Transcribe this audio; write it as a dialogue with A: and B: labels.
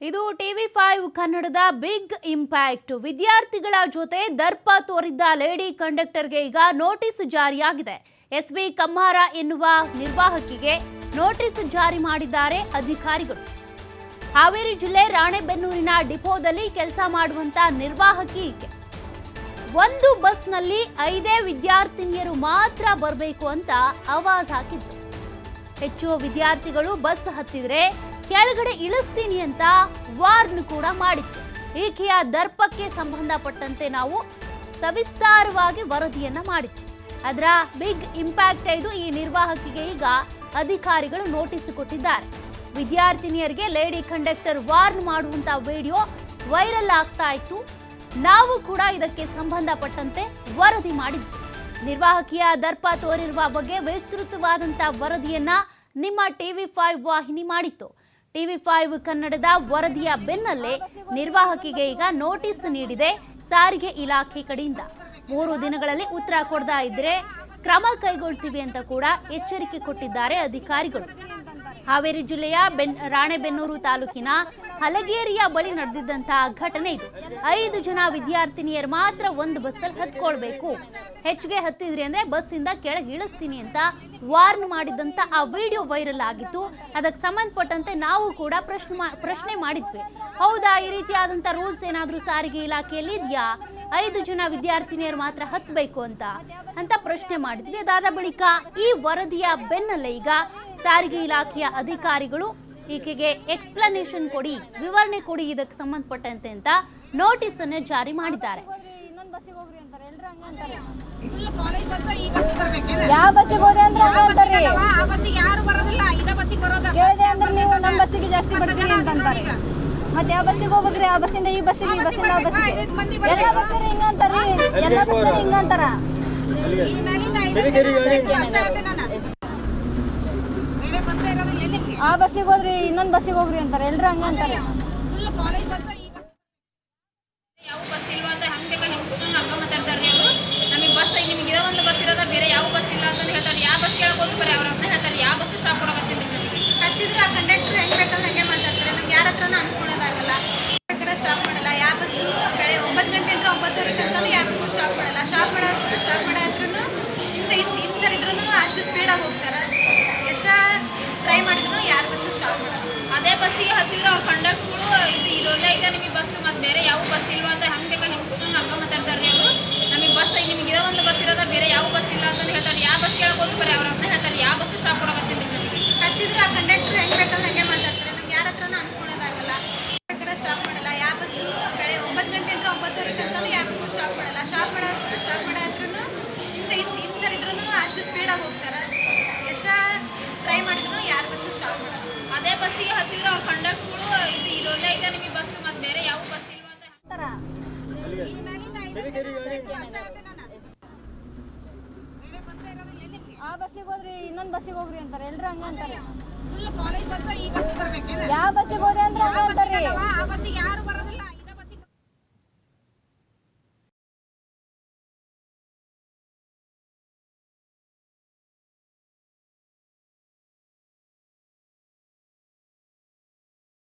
A: ಇದು TV5 ಕನ್ನಡದ big impact. ವಿದ್ಯಾರ್ಥಿಗಳ ಜೊತೆ ದರ್ಪ ತೋರಿದ್ದ ಲೇಡಿ ಕಂಡಕ್ಟರ್ಗೆ ಈಗ ನೋಟಿಸ್ ಜಾರಿಯಾಗಿದೆ. SV ಕಮ್ಮಾರ ಎನ್ನುವ ನಿರ್ವಾಹಕಿಗೆ ನೋಟಿಸ್ ಜಾರಿ ಮಾಡಿದ್ದಾರೆ ಅಧಿಕಾರಿಗಳು. ಹಾವೇರಿ ಜಿಲ್ಲೆ ರಾಣೆಬೆನ್ನೂರಿನ ಡಿಪೋದಲ್ಲಿ ಕೆಲಸ ಮಾಡುವಂತ ನಿರ್ವಾಹಕಿ ಈಕೆ. ಒಂದು ಬಸ್ನಲ್ಲಿ 5 ವಿದ್ಯಾರ್ಥಿನಿಯರು ಮಾತ್ರ ಬರಬೇಕು ಅಂತ ಆವಾಜ್ ಹಾಕಿದ್ರು. ಹೆಚ್ಚು ವಿದ್ಯಾರ್ಥಿಗಳು ಬಸ್ ಹತ್ತಿದ್ರೆ ಕೆಳಗಡೆ ಇಳಿಸ್ತೀನಿ ಅಂತ ವಾರ್ನ್ ಕೂಡ ಮಾಡಿತ್ತು. ಈಕೆಯ ದರ್ಪಕ್ಕೆ ಸಂಬಂಧಪಟ್ಟಂತೆ ನಾವು ಸವಿಸ್ತಾರವಾಗಿ ವರದಿಯನ್ನ ಮಾಡಿತ್ತು. ಅದರ ಬಿಗ್ ಇಂಪ್ಯಾಕ್ಟ್ ಇದು. ಈ ನಿರ್ವಾಹಕಿಗೆ ಈಗ ಅಧಿಕಾರಿಗಳು ನೋಟಿಸ್ ಕೊಟ್ಟಿದ್ದಾರೆ. ವಿದ್ಯಾರ್ಥಿನಿಯರಿಗೆ ಲೇಡಿ ಕಂಡಕ್ಟರ್ ವಾರ್ನ್ ಮಾಡುವಂತ ವಿಡಿಯೋ ವೈರಲ್ ಆಗ್ತಾ ಇತ್ತು. ನಾವು ಕೂಡ ಇದಕ್ಕೆ ಸಂಬಂಧಪಟ್ಟಂತೆ ವರದಿ ಮಾಡಿದ್ವಿ. ನಿರ್ವಾಹಕಿಯ ದರ್ಪ ತೋರಿರುವ ಬಗ್ಗೆ ವಿಸ್ತೃತವಾದಂತ ವರದಿಯನ್ನ ನಿಮ್ಮ TV5 ವಾಹಿನಿ ಮಾಡಿತ್ತು. TV5 ಕನ್ನಡದ ವರದಿಯ ಬೆನ್ನಲ್ಲೇ ನಿರ್ವಾಹಕಿಗೆ ಈಗ ನೋಟಿಸ್ ನೀಡಿದೆ ಸಾರಿಗೆ ಇಲಾಖೆ ಕಡೆಯಿಂದ. 3 ದಿನಗಳಲ್ಲಿ ಉತ್ತರ ಕೊಡದ ಇದ್ರೆ ಕ್ರಮ ಕೈಗೊಳ್ತೀವಿ ಅಂತ ಕೂಡ ಎಚ್ಚರಿಕೆ ಕೊಟ್ಟಿದ್ದಾರೆ ಅಧಿಕಾರಿಗಳು. ಹಾವೇರಿ ಜಿಲ್ಲೆಯ ರಾಣೆಬೆನ್ನೂರು ತಾಲೂಕಿನ ಹಲಗೇರಿಯ ಬಳಿ ನಡೆದಿದ್ದಂತಹ ಘಟನೆ ಇದು. 5 ಜನ ವಿದ್ಯಾರ್ಥಿನಿಯರು ಮಾತ್ರ ಒಂದು ಬಸ್ಸಲ್ಲಿ ಹತ್ಕೊಳ್ಬೇಕು. ಹೆಚ್ಚಿಗೆ ಹತ್ತಿದ್ರಿ ಅಂದ್ರೆ ಬಸ್ಸಿಂದ ಕೆಳಗೆ ಇಳಿಸ್ತೀನಿ ಅಂತ ವಾರ್ನ್ ಮಾಡಿದಂತ ಆ ವಿಡಿಯೋ ವೈರಲ್ ಆಗಿತ್ತು. ಅದಕ್ಕೆ ಸಂಬಂಧಪಟ್ಟಂತೆ ನಾವು ಕೂಡ ಪ್ರಶ್ನೆ ಮಾಡಿದ್ವಿ. ಹೌದಾ, ಈ ರೀತಿಯಾದಂತ ರೂಲ್ಸ್ ಏನಾದ್ರೂ ಸಾರಿಗೆ ಇಲಾಖೆಯಲ್ಲಿ ಇದೆಯಾ? 5 ಜನ ವಿದ್ಯಾರ್ಥಿನಿಯರು ಮಾತ್ರ ಹತ್ತಬೇಕು ಅಂತ ಪ್ರಶ್ನೆ ಮಾಡಿದ್ವಿ. ಅದಾದ ಬಳಿಕ ಈ ವರದಿಯ ಬೆನ್ನಲ್ಲೇ ಈಗ ಸಾರಿಗೆ ಇಲಾಖೆಯ ಅಧಿಕಾರಿಗಳು ಈಕೆಗೆ ಎಕ್ಸ್ಪ್ಲನೇಷನ್ ಕೊಡಿ, ವಿವರಣೆ ಕೊಡಿ ಇದಕ್ಕೆ ಸಂಬಂಧಪಟ್ಟಂತೆ ಅಂತ ನೋಟಿಸ್ ಅನ್ನು ಜಾರಿ ಮಾಡಿದ್ದಾರೆ.
B: ಯಾವ ಬಸ್ಸಿಗೆ ಹೋದೆ ಅಂದ್ರೆ ಆ ಬಸ್ಸಿಗೆ ಯಾರು ಬರೋದಿಲ್ಲ, ಇದ ಬಸ್ಸಿಗೆ ಬರೋದು ಕೇಳಿದೆ ಅಂದ್ರೆ ನೀವು ನಮ್ಮ ಬಸ್ಸಿಗೆ ಜಾಸ್ತಿ ಬರ್ತೀರಿ ಅಂತಾರೆ. ಮತ್ತೆ ಯಾವ ಬಸ್ಸಿಗೆ ಹೋಗ್ಬೇಕ್ರಿ? ಆ ಬಸ್ಸಿಂದ ಈ ಬಸ್ಸಿಗೆ, ಈ ಬಸ್ಸಿಂದ ಆ ಬಸ್ಸಿಗೆ, ಎಲ್ಲ ಬಸ್ಸಲ್ಲಿ ಹಿಂಗಂತಾರಿ, ಎಲ್ಲ ಬಸ್ಸಲ್ಲಿ ಹಿಂಗಂತಾರ. ಆ ಬಸ್ಸಿಗೆ ಹೋದ್ರಿ ಇನ್ನೊಂದು ಬಸ್ಸಿಗೆ ಹೋಗ್ರಿ ಅಂತಾರೆ. ಎಲ್ರು ಹಂಗಂತಾರೆ.
C: ಯಾವ ಬಸ್ ಇಲ್ವಾ ಅಂತ ಹಂಗೆ ಬೇಕಾ ಹಿಂಗೆ ಕೂತಂಗೆ ಹಂಗ ಮಾತಾಡ್ತಾರೆ ಅವರು. ನಮಗೆ ಬಸ್ ನಿಮ್ಗೆ ಇರೋ ಒಂದು ಬಸ್ ಇರೋದ, ಬೇರೆ ಯಾವ ಬಸ್ ಇಲ್ಲ ಅಂತ ಹೇಳ್ತಾರೆ. ಯಾವ ಬಸ್ ಕೇಳಕ್ ಹೋದ್ರು ಬರೀ ಅವ್ರ ಅಂತ ಹೇಳ್ತಾರೆ. ಯಾವ ಬಸ್ ಸ್ಟಾಪ್ ಕೊಡಕತ್ತೀನಿ ಹತ್ತಿದ್ರು ಆ ಕಂಡಕ್ಟರ್ ಹೆಂಗೆ ಬೇಕಂದ್ರೆ ಹಂಗೆ ಮಾತಾಡ್ತಾರೆ. ನಮ್ಗೆ ಯಾರ ಹತ್ರನೂ ಅನ್ಸ್ಕೊಳ್ಳೋದಾಗಲ್ಲ. ಸ್ಟಾಪ್ ಮಾಡಲ್ಲ. ಯಾವ ಬಸ್ಸು ಬೆಳೆ 9 ಗಂಟೆ ಅಂದ್ರೆ 9:30 ತನಕ ಯಾವ ಬಸ್ಸು ಸ್ಟಾಪ್ ಮಾಡಲ್ಲ. ಸ್ಟಾಪ್ ಮಾಡಾದ್ರೂ ಇಂಥರ ಇದ್ರೂ ಅಷ್ಟು ಸ್ಪೀಡಾಗಿ ಹೋಗ್ತಾರೆ. ಎಷ್ಟ ಟ್ರೈ ಮಾಡಿದ್ರು ಯಾರು ಬಸ್ಸು ಸ್ಟಾಪ್ ಮಾಡಲ್ಲ. ಅದೇ ಬಸ್ಸಿಗೆ ಹತ್ತಿದ್ರು ಅವ್ರ ಕಂಡಕ್ಟರ್ಗಳು ಇದೊಂದೇ ಐತೆ ನಿಮಗೆ ಬಸ್, ಮತ್ತೆ ಬೇರೆ ಯಾವ ಬಸ್ ಇಲ್ವಾ ಅಂತ ಹಂಗೆ ಬೇಕಾ ಹಿಂಗೆ ಕೂತಂಗೆ ಹಂಗ ಮಾತಾಡ್ತಾರೆ ಅವರು. ನಮಗೆ ಬಸ್ ನಿಮ್ಗೆ ಇರೋ ಒಂದು ಬಸ್ ಇರೋದ, ಬೇರೆ ಯಾವ ಬಸ್ ಇಲ್ಲ ಅಂತ ಹೇಳ್ತಾರೆ. ಯಾವ ಬಸ್ ಕೇಳಕ್ ಹೋದ್ರು ಬರೀ ಅವ್ರ ಅಂತ ಹೇಳ್ತಾರೆ. ಯಾವ ಬಸ್ ಸ್ಟಾಪ್ ಕೊಡಕತ್ತೀನಿ ಹತ್ತಿದ್ರು ಆ ಕಂಡಕ್ಟರ್ ಹೆಂಗೆ ಬೇಕಂದ್ರೆ ಹಂಗೆ ಮಾತಾಡ್ತಾರೆ. ನಮ್ಗೆ ಯಾರ ಹತ್ರನೂ ಅನ್ಸ್ಕೊಳ್ಳೋದಾಗಲ್ಲ. ಸ್ಟಾಪ್ ಮಾಡಲ್ಲ. ಯಾವ ಬಸ್ಸು ಬೆಳೆ 9 ಗಂಟೆ ಅಂದ್ರೆ 9:30 ತನಕ ಯಾವ ಬಸ್ಸು ಸ್ಟಾಪ್ ಮಾಡಲ್ಲ. ಸ್ಟಾಪ್ ಮಾಡಾದ್ರೂ ಇಂಥರ ಇದ್ರೂ ಅಷ್ಟು ಸ್ಪೀಡಾಗಿ ಹೋಗ್ತಾರೆ. ಎಷ್ಟ ಟ್ರೈ ಮಾಡಿದ್ರು ಯಾರು ಬಸ್ಸು ಸ್ಟಾಪ್ ಮಾಡಲ್ಲ. ಅದೇ ಬಸ್ಸಿಗೆ ಹತ್ತಿದ್ರು ಅವ್ರ ಕಂಡಕ್ಟರ್ಗಳು ಇದೊಂದೇ ಐತೆ ನಿಮಗೆ ಬಸ್, ಮತ್ತೆ ಬೇರೆ ಯಾವ ಬಸ್ ಇಲ್ವಾ ಅಂತ ಹೇಳ್ತಾರ.
B: ಆ ಬಸ್ಸಿಗೆ ಹೋದ್ರಿ ಇನ್ನೊಂದು ಬಸ್ಸಿಗೆ ಹೋಗ್ರಿ ಅಂತಾರೆ. ಎಲ್ರು ಹಂಗಂತಾರೆ.
C: ಕಾಲೇಜ್ ಬಸ್ ಈ ಬಸ್ ಬರ್ಬೇಕೇನ?
B: ಯಾವ ಬಸ್ಸಿಗೆ ಹೋದೆ ಅಂದ್ರೆ
C: ಆ ಬಸ್ಸಿಗೆ ಯಾರು ಬರೋದಿಲ್ಲ.